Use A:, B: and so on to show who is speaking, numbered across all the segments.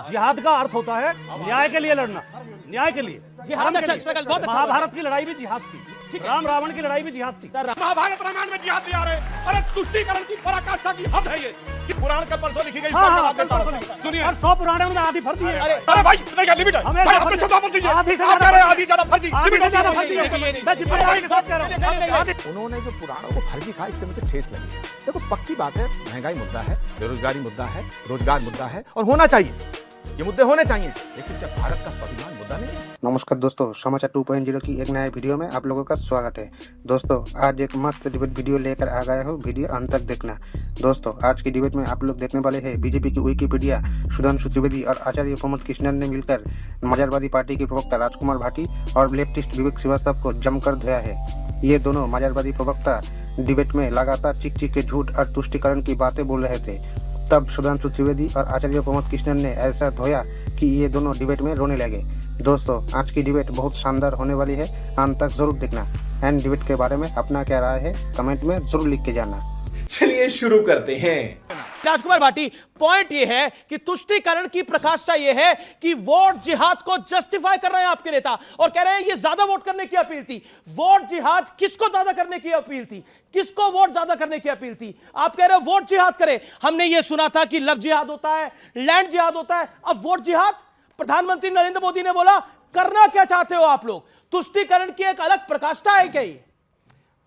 A: जिहाद का अर्थ होता है न्याय के लिए लड़ना, न्याय के लिए।
B: जिहाद अच्छा स्ट्रगल बहुत अच्छा।
A: महाभारत की लड़ाई भी जिहाद थी, राम रावण की लड़ाई भी जिहाद थी।
C: महाभारत रामायण में जिहाद आ रहे। अरे तुष्टीकरण की पराकाष्ठा की हद है ये कि पुराण कल परसों लिखी गई।
A: सुनिए, 100 पुराणे में आधी फर्जी है।
C: अरे भाई इतने का लिमिट है भाई, अपने शब्द मत लीजिए।
A: आधी से
C: आप कह रहे हैं आधी ज्यादा फर्जी,
A: आधी से ज्यादा फर्जी है।
B: नहीं,
A: मैं जिम्मेदारी के साथ कह रहा हूं।
D: उन्होंने जो पुराणों को फर्जी कहा, इससे मुझे ठेस लगी। देखो पक्की बात है, महंगाई मुद्दा है, बेरोजगारी मुद्दा है, रोजगार मुद्दा है और होना चाहिए, ये मुद्दे होने चाहिए, लेकिन क्या भारत का स्वाभिमान मुद्दा नहीं है?
E: नमस्कार दोस्तों, समाचार 2.0 की एक नया वीडियो में आप लोगों का स्वागत है। दोस्तों आज एक मस्त डिबेट वीडियो लेकर आ गया हूँ, वीडियो अंत तक देखना। दोस्तों आज की डिबेट में आप लोग देखने वाले हैं बीजेपी की विकिपीडिया सुधांशु त्रिवेदी और आचार्य प्रमोद कृष्णन ने मिलकर माजारवादी पार्टी के प्रवक्ता राजकुमार भाटी और लेफ्टिस्ट विवेक श्रीवास्तव को जमकर धोया है। ये दोनों माजारवादी प्रवक्ता डिबेट में लगातार चिक चिक के झूठ और तुष्टीकरण की बातें बोल रहे थे। तब सुधांशु त्रिवेदी और आचार्य प्रमोद कृष्णन ने ऐसा धोया कि ये दोनों डिबेट में रोने लगे। दोस्तों आज की डिबेट बहुत शानदार होने वाली है, अंत तक जरूर देखना। एंड डिबेट के बारे में अपना क्या राय है कमेंट में जरूर लिख के जाना।
F: चलिए शुरू करते हैं।
B: राजकुमार भाटी, पॉइंट ये है कि तुष्टीकरण की प्रकाष्ठा ये है कि वोट जिहाद को जस्टिफाई कर रहे हैं आपके नेता और कह रहे हैं ये ज्यादा वोट करने की अपील थी। वोट जिहाद किसको ज्यादा करने की अपील थी? किसको वोट ज्यादा करने की अपील थी? आप कह रहे हो वोट जिहाद करे। हमने ये सुना था कि लव जिहाद होता है, लैंड जिहाद होता है, अब वोट जिहाद। प्रधानमंत्री नरेंद्र मोदी ने बोला करना क्या चाहते हो आप लोग? तुष्टीकरण की एक अलग प्रकाष्ठा है क्या ये?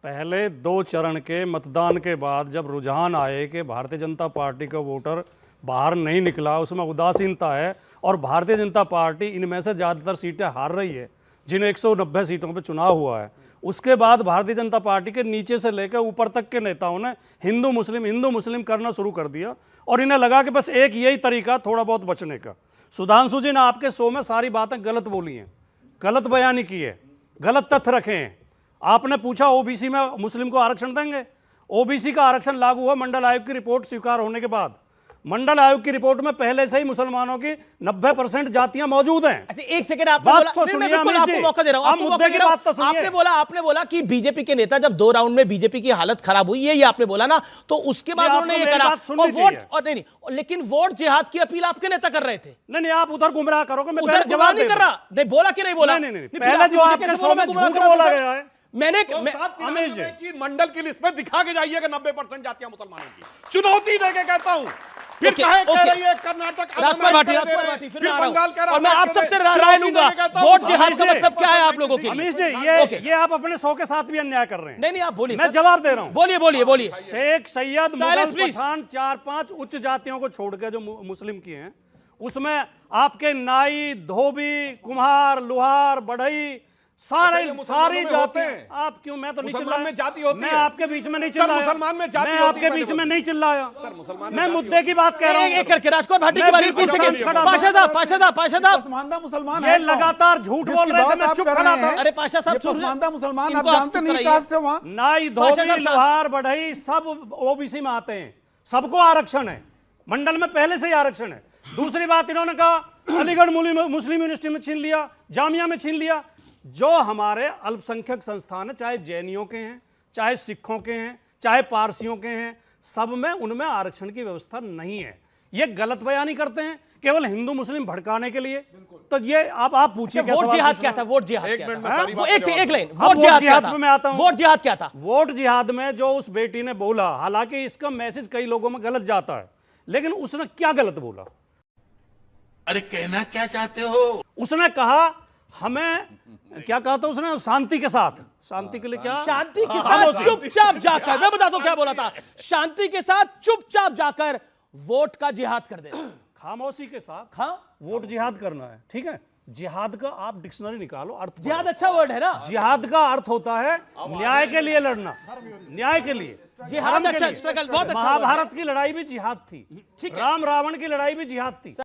A: पहले 2 चरण के मतदान के बाद जब रुझान आए कि भारतीय जनता पार्टी का वोटर बाहर नहीं निकला, उसमें उदासीनता है और भारतीय जनता पार्टी इनमें से ज़्यादातर सीटें हार रही है, जिन 190 सीटों पे चुनाव हुआ है। उसके बाद भारतीय जनता पार्टी के नीचे से लेकर ऊपर तक के नेताओं ने हिंदू मुस्लिम करना शुरू कर दिया और इन्हें लगा कि बस एक यही तरीका थोड़ा बहुत बचने का। सुधांशु जी ने आपके शो में सारी बातें गलत बोली हैं, गलत बयानी की है, गलत तथ्य रखे हैं। आपने पूछा ओबीसी में मुस्लिम को आरक्षण देंगे। ओबीसी का आरक्षण लागू हुआ मंडल आयोग की रिपोर्ट स्वीकार होने के बाद। मंडल आयोग की रिपोर्ट में पहले से ही मुसलमानों की 90% जातियां मौजूद हैं।
B: अच्छा एक सेकंड, आपने बोला, मैं बिल्कुल आपको मौका दे रहा हूं। आपने बोला कि बीजेपी के नेता जब 2 राउंड में बीजेपी की हालत खराब हुई, यही आपने बोला ना, तो उसके बाद उन्होंने ये करा और वोट और नहीं, लेकिन वोट जिहाद की अपील आपके नेता कर रहे थे।
A: नहीं, आप उधर गुमराह करोगे, मैं
B: उधर जवाब नहीं कर रहा। नहीं बोला कि नहीं बोला?
A: पहले जो आपके शो में झूठ बोला गया है,
C: मैंने कि मंडल की लिस्ट में दिखा के जाइए कि 90% जातियां मुसलमानों की। चुनौती देके कहता हूं। फिर कह रही है कर्नाटक,
B: राजकुमार भाटी, फिर बंगाल कह रहा और मैं आप सबसे राय लूंगा। वोट जिहाद का मतलब क्या है आप लोगों के लिए?
A: अमीश जी, ये आप अपने शो के साथ भी अन्याय कर रहे हैं।
B: नहीं आप बोलिए,
A: मैं जवाब दे रहा हूं।
B: बोलिए।
A: शेख सैयद, मुगल, पठान, 4-5 उच्च जातियों को छोड़ के जो मुस्लिम की हैं, उसमें आपके नाई, धोबी, कुम्हार, लोहार, बढ़ई, सारी जाति। आप क्यों? मैं तो नहीं चिल्लाया।
C: में जाति होती है।
A: मैं आपके बीच में नहीं चिल्लाया।
C: मुसलमान में जाति
A: मैं आपके बीच में नहीं चिल्लाया। मैं मुद्दे की बात कह रहा हूं।
B: एक करके राजकुमार भाटी की बारी।
A: मुसलमान ये लगातार झूठ बोल रहे थे, मैं चुप खड़ा था।
B: अरे पाशा साहब
D: मुसलमान आप जानते नहीं कास्ट है वहां।
A: नाई, धोबी, लोहार, बढ़ई सब ओबीसी में आते हैं, सबको आरक्षण है। मंडल में पहले से ही आरक्षण है। दूसरी बात इन्होंने कहा अलीगढ़ मुस्लिम यूनिवर्सिटी में छीन लिया, जामिया में छीन लिया। जो हमारे अल्पसंख्यक संस्थान है, चाहे जैनियों के हैं, चाहे सिखों के हैं, चाहे पारसियों के हैं, सब में उनमें आरक्षण की व्यवस्था नहीं है। ये गलत बयानी करते हैं केवल हिंदू मुस्लिम भड़काने के लिए। तो ये आप पूछिए
B: वोट जिहाद क्या था? वोट जिहाद
C: एक
B: क्या
C: मिनट
B: था?
C: में
B: एक लाइन,
A: वोट जिहाद में मैं आता हूं।
B: वोट जिहाद क्या था?
A: वोट जिहाद में जो उस बेटी ने बोला, हालांकि इसका मैसेज कई लोगों में गलत जाता है, लेकिन उसने क्या गलत बोला?
F: अरे कहना क्या चाहते हो?
A: उसने कहा हमें, क्या कहा था उसने? शांति के साथ। शांति के लिए क्या?
B: शांति के साथ चुपचाप जाकर, मैं बता दूं क्या बोला था। शांति के साथ चुपचाप जाकर वोट का जिहाद कर दे।
A: खामोशी के साथ
B: हाँ
A: वोट जिहाद करना है, ठीक है। जिहाद का आप डिक्शनरी निकालो, अर्थ।
B: जिहाद अच्छा वर्ड है ना?
A: जिहाद का अर्थ होता है न्याय के लिए लड़ना, न्याय के लिए।
B: जिहाद अच्छा स्ट्रगल बहुत अच्छा।
A: महाभारत की लड़ाई भी जिहाद थी, राम रावण की लड़ाई भी जिहाद थी।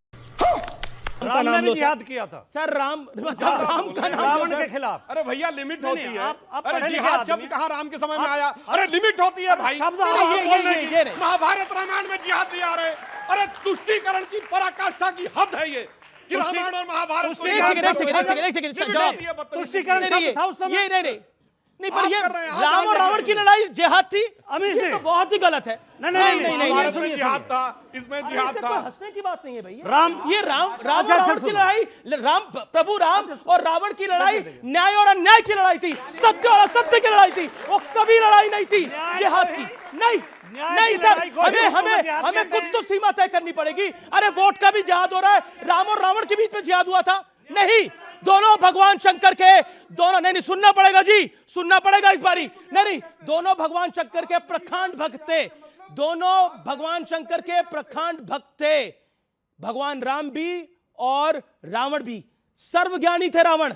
A: राम ने भी जिहाद किया था
B: सर। राम का नाम
A: रावण के खिलाफ।
C: अरे भैया लिमिट होती है।
A: आप
C: अरे जिहाद शब्द कहां राम के समय में आया? अरे लिमिट होती है भाई।
A: शब्द
C: महाभारत रामायण में जिहाद आ रहे। अरे तुष्टीकरण की पराकाष्ठा की हद है ये कि रामायण और महाभारत
B: तुष्टीकरण शब्द था उस समय। नहीं, पर
C: आप
B: ये
C: कर रहे हैं, आप
B: राम और
C: जानते
B: रावण
C: हैं।
B: की लड़ाई जिहाद थी।
A: अमीर
B: ये
A: जी।
B: तो बहुत ही गलत है।
A: नहीं,
C: भारत
A: सुनिए,
C: में जिहाद
A: सुनिए।
C: था, इसमें
B: अरे
C: जिहाद
B: इसमें
C: था।
B: कोई हंसने की बात नहीं है भैया।
A: राम-
B: ये राम
A: अच्छा,
B: और
A: अच्छा,
B: रावण की
A: सुनो।
B: लड़ाई, प्रभु राम और रावण की लड़ाई न्याय और अन्याय की लड़ाई थी, सत्य और असत्य की लड़ाई थी। वो कभी लड़ाई नहीं थी जिहाद की। नहीं नहीं सर, हमें कुछ तो सीमा तय करनी पड़ेगी। अरे वोट का भी जिहाद हो रहा है, राम और रावण के बीच में जिहाद हुआ था? नहीं, दोनों भगवान शंकर के, दोनों नहीं सुनना पड़ेगा जी, सुनना पड़ेगा इस बारी। नहीं, दोनों भगवान शंकर के प्रखंड भक्त थे, दोनों भगवान शंकर के प्रखंड भक्त थे। भगवान राम भी और रावण भी। सर्वज्ञानी थे रावण,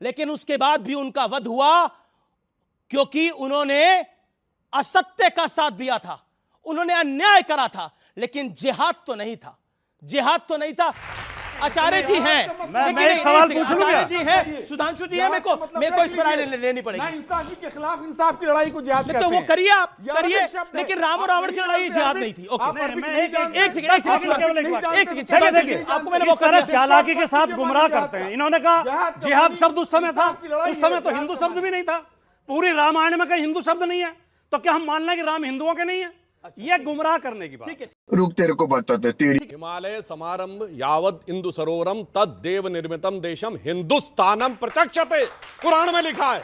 B: लेकिन उसके बाद भी उनका वध हुआ क्योंकि उन्होंने असत्य का साथ दिया था, उन्होंने अन्याय करा था, लेकिन जिहाद तो नहीं था, जिहाद तो नहीं था। आचार्य जी हैं,
A: मैं एक सवाल पूछ लूं क्या?
B: आचार्य जी हैं, सुधांशु जी हैं, मेरे को इस पर राय लेनी पड़ेगी।
G: इंसाफी के खिलाफ इंसाफ की लड़ाई को जिहाद कहते
B: तो वो
G: हैं।
B: करिए, आप
G: ये अरबी
B: करिए,
G: शब्द है।
B: लेकिन राम और रावण की लड़ाई जिहाद नहीं थी। ओके,
G: आप अरबी
A: मैं
G: नहीं
A: एक-
G: जानते।
B: एक सेकंड, एक सेकंड,
A: केवल एक बात।
B: एक सेकंड,
A: देखिए,
B: सुधांशु जी,
A: देखिए,
B: आपको मैंने
A: इस
B: मौका
A: तरह
B: दिया।
A: चालाकी के साथ गुमराह करते हैं। इन्होंने कहा जिहाद शब्द उस समय था, उस समय तो हिंदू शब्द भी नहीं था, पूरी रामायण में कहीं हिंदू शब्द नहीं है, तो क्या हम मान लें कि राम हिंदुओं के नहीं है? ये गुमराह करने की बात है।
H: रुक तेरे को बताते तेरी
C: हिमालय समारंभ यावद इंदु सरोवरम तद देव निर्मितम देशम हिंदुस्तानम प्रचक्षते, कुरान में लिखा है।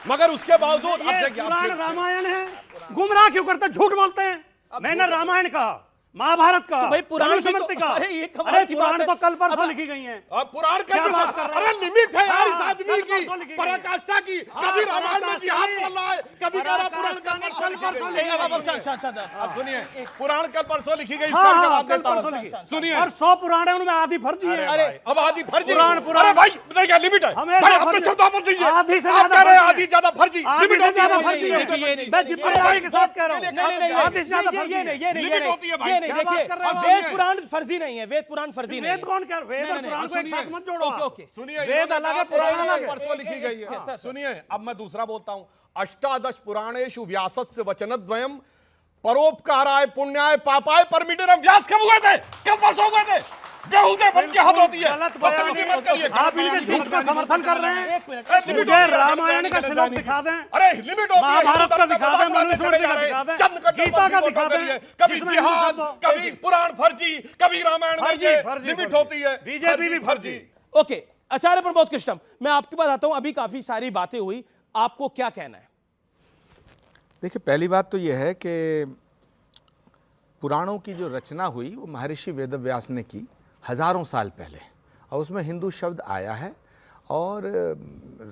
C: मगर उसके बावजूद अब
A: ये
C: देखिए,
A: पुराण रामायण है, गुमराह क्यों करते हैं? झूठ बोलते हैं। मैंने रामायण कहा, महाभारत कहा,
B: तो भाई पुराण भी तो-
A: मनुस्मृति कहा।
B: अरे ये कमाल
A: अरे
B: की
A: पुराण
B: बात है।
A: तो कल परसों
B: अब-
A: लिखी गई हैं।
C: अब पुराण का
A: क्या बात कर रहे
C: अरे
A: हैं?
C: लिमिट है यार इस
A: हाँ,
C: आदमी
A: कल
C: की
A: परसों लिखी गई है।
C: पराकाष्ठा की। कभी रामायण में जिहाद बोल रहा है, कभी कह रहा है पुराण कल परसों लिखी गई है। अब सुनिए, पुराण कल परसों लिखी गई, इसका
A: हाँ,
C: जवाब
A: कल
C: देता हूं।
A: परसों लिखी।
C: सुनिए,
A: और 100 पुराण है, उनमें आधी फर्जी है।
C: अरे अब आधी फर्जी
A: पुराण-
C: अरे भाई देखिए लिमिट है
A: हमेशा
C: भाई, अपने
A: फर्जी।
C: शब्दों पर दीजिए।
A: आधी से
C: आप
A: ज्यादा
C: कह रहे हैं
A: फर्जी
C: आधी ज्यादा फर्जी,
A: आधी
C: लिमिट
A: से
C: होती है।
A: ज्यादा
B: नहीं,
A: फर्जी
B: नहीं,
A: है।
B: नहीं, नहीं,
A: मैं जिम्मेदारी के साथ कह रहा हूँ, आधी से ज्यादा फर्जी है।
C: लिमिट होती है भाई।
B: ये नहीं,
A: क्या बात
B: देखिए,
A: कर रहे हो?
B: वेद पुराण फर्जी नहीं है, वेद पुराण फर्जी नहीं है।
A: वेद कौन कह रहा है? वेद और
B: नहीं,
A: पुराण को एक
C: सुनिए।
A: साथ मत जोड़ो।
B: Okay, okay.
C: सुनिए,
A: वेद
C: इन्होंने
A: अलग है,
C: कहा
A: पुराण
C: पुराण
A: अलग है।
C: परसों लिखी गई है।
B: Sir, sir.
C: सुनिए, अब मैं दूसरा बोलता हूं। अष्टादश पुराणेषु व्यासस्य वचनद्वयम् परोपकाराय पुण्याय पापाय परमिटेरम। व्यास कब हुए थे? कब परसों हुए थे? बेहुदे बन के हद होती है।
A: गलत
C: बदतमीजी मत करिए।
A: आप इनके झूठ का समर्थन कर रहे हैं।
B: एक मिनट,
C: अरे लिमिट
A: मुझे
C: होती है,
A: रामायण का
C: गलत
A: श्लोक
C: नहीं।
A: दिखा दें,
C: अरे लिमिट होती है।
A: महाभारत
C: हिंदू
A: का
C: धर्म
A: दिखा दें,
C: मजाक बनाते
A: मनुस्मृति
C: चले जा
A: का
C: रहे
A: दिखा
C: हैं।
A: दें,
C: चंद कट्टर
A: गीता का
C: पर
A: दिखा
C: फोटो
A: दें,
C: करिए। कभी
A: जिसमें
C: जिहाद,
A: हिंदू शब्द-
C: कभी पुराण फर्जी, कभी रामायण में
A: फर्जी,
C: ये
A: फर्जी,
C: लिमिट
A: फर्जी।
C: होती है।
A: बीजेपी भी फर्जी।
B: ओके, आचार्य प्रमोद कृष्णम, मैं आपके पास आता हूं। अभी काफी सारी बातें हुई, आपको क्या कहना है?
D: देखिए, पहली बात तो यह है कि पुराणों की जो रचना हुई वो महर्षि वेदव्यास ने की हजारों साल पहले, और उसमें हिंदू शब्द आया है। और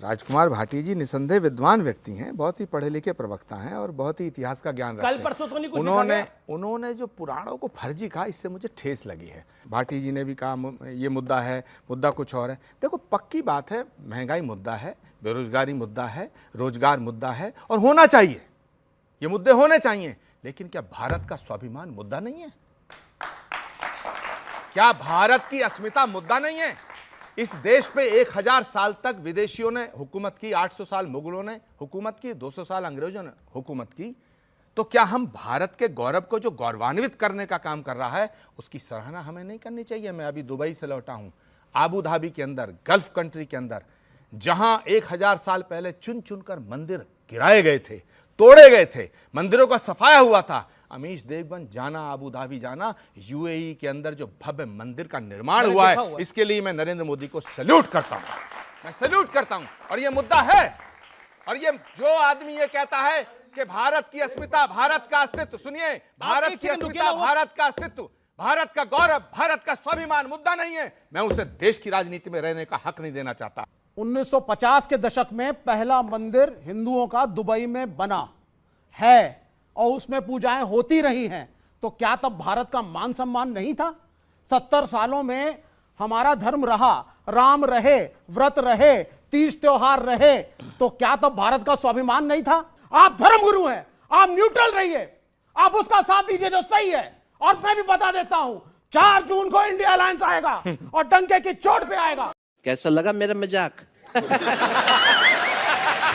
D: राजकुमार भाटी जी निसंदेह विद्वान व्यक्ति हैं, बहुत ही पढ़े लिखे प्रवक्ता हैं और बहुत ही इतिहास का ज्ञान रखते हैं।
B: कल परसों तो नहीं कुछ लिखा गया?
D: उन्होंने जो पुराणों को फर्जी कहा, इससे मुझे ठेस लगी है। भाटी जी ने भी कहा ये मुद्दा है, मुद्दा कुछ और है। देखो, पक्की बात है, महंगाई मुद्दा है, बेरोजगारी मुद्दा है, रोजगार मुद्दा है, और होना चाहिए, ये मुद्दे होने चाहिए। लेकिन क्या भारत का स्वाभिमान मुद्दा नहीं है? क्या भारत की अस्मिता मुद्दा नहीं है? इस देश पे 1000 साल तक विदेशियों ने हुकूमत की, 800 साल मुगलों ने हुकूमत की, 200 साल अंग्रेजों ने हुकूमत की। तो क्या हम भारत के गौरव को जो गौरवान्वित करने का काम कर रहा है, उसकी सराहना हमें नहीं करनी चाहिए? मैं अभी दुबई से लौटा हूं, आबू धाबी के अंदर, गल्फ कंट्री के अंदर, जहां 1000 साल पहले चुन चुनकर मंदिर गिराए गए थे, तोड़े गए थे, मंदिरों का सफाया हुआ था। अमीश देवगन जाना, आबू धाबी जाना, यूएई के अंदर जो भव्य मंदिर का निर्माण हुआ है, इसके लिए मैं नरेंद्र मोदी को सैल्यूट करता हूं, मैं सैल्यूट करता हूं। और ये मुद्दा है। और ये जो आदमी ये कहता है कि भारत की अस्मिता, भारत का अस्तित्व, सुनिए, भारत की अस्मिता, भारत का अस्तित्व, भारत का गौरव, भारत का स्वाभिमान मुद्दा नहीं है। मैं उसे देश की राजनीति में रहने का हक नहीं देना चाहता।
G: 1950 के दशक में पहला मंदिर हिंदुओं का दुबई में बना है और उसमें पूजाएं होती रही हैं। तो क्या तब भारत का मान सम्मान नहीं था? 70 सालों में हमारा धर्म रहा, राम रहे, व्रत रहे, तीज त्योहार रहे, तो क्या तब भारत का स्वाभिमान नहीं था? आप धर्मगुरु हैं, आप न्यूट्रल रहिए, आप उसका साथ दीजिए जो सही है। और मैं भी बता देता हूं, 4 जून को इंडिया अलायंस आएगा और डंके की चोट पे आएगा।
I: कैसा लगा मेरा मजाक?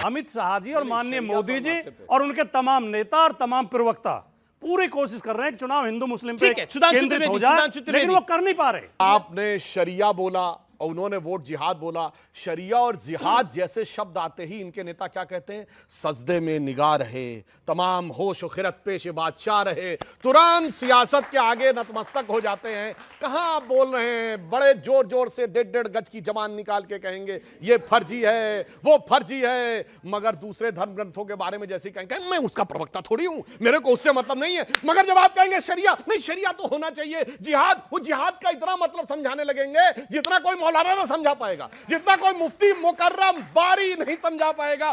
A: अमित शाह जी और माननीय मोदी जी और उनके तमाम नेता और तमाम प्रवक्ता पूरी कोशिश कर रहे हैं कि चुनाव हिंदू मुस्लिम पे
B: ठीक है, सुधांशु
A: केंद्रित
B: त्रिवेदी,
A: हो जाए,
B: सुधांशु त्रिवेदी।
A: लेकिन वो कर नहीं पा रहे।
C: आपने शरिया बोला, और उन्होंने वोट जिहाद बोला। शरिया और जिहाद जैसे शब्द आते ही इनके नेता क्या कहते हैं? सजदे में निगाह रहे, तमाम होश और खिरत पेश बादशाह रहे, तुरंत सियासत के आगे नतमस्तक हो जाते हैं। कहां आप बोल रहे हैं? बड़े जोर जोर से 1.5 गज की जबान निकाल के कहेंगे ये फर्जी है, वो फर्जी है, मगर दूसरे धर्म ग्रंथों के बारे में जैसे कहेंगे, मैं उसका प्रवक्ता थोड़ी हूं, मेरे को उससे मतलब नहीं है। मगर जब आप कहेंगे शरिया, नहीं शरिया तो होना चाहिए, जिहाद, वो जिहाद का इतना मतलब समझाने लगेंगे जितना कोई मौलाना ना समझा पाएगा, जितना कोई मुफ्ती मुकर्रम बारी नहीं समझा पाएगा।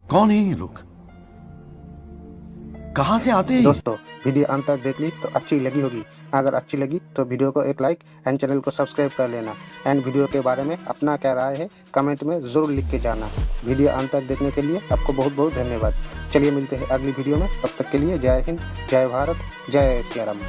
F: कौन है ये लोग? कहां से आते हैं?
E: दोस्तों वीडियो अंत तक देख ली तो अच्छी लगी होगी। अगर अच्छी लगी तो वीडियो को एक लाइक एंड चैनल को सब्सक्राइब कर लेना। एंड वीडियो के बारे में अपना क्या राय है कमेंट में ज़रूर लिख के जाना। वीडियो अंत तक देखने के लिए आपको बहुत बहुत धन्यवाद। चलिए मिलते हैं अगली वीडियो में, तब तक के लिए जय हिंद, जय भारत, जय सिया राम।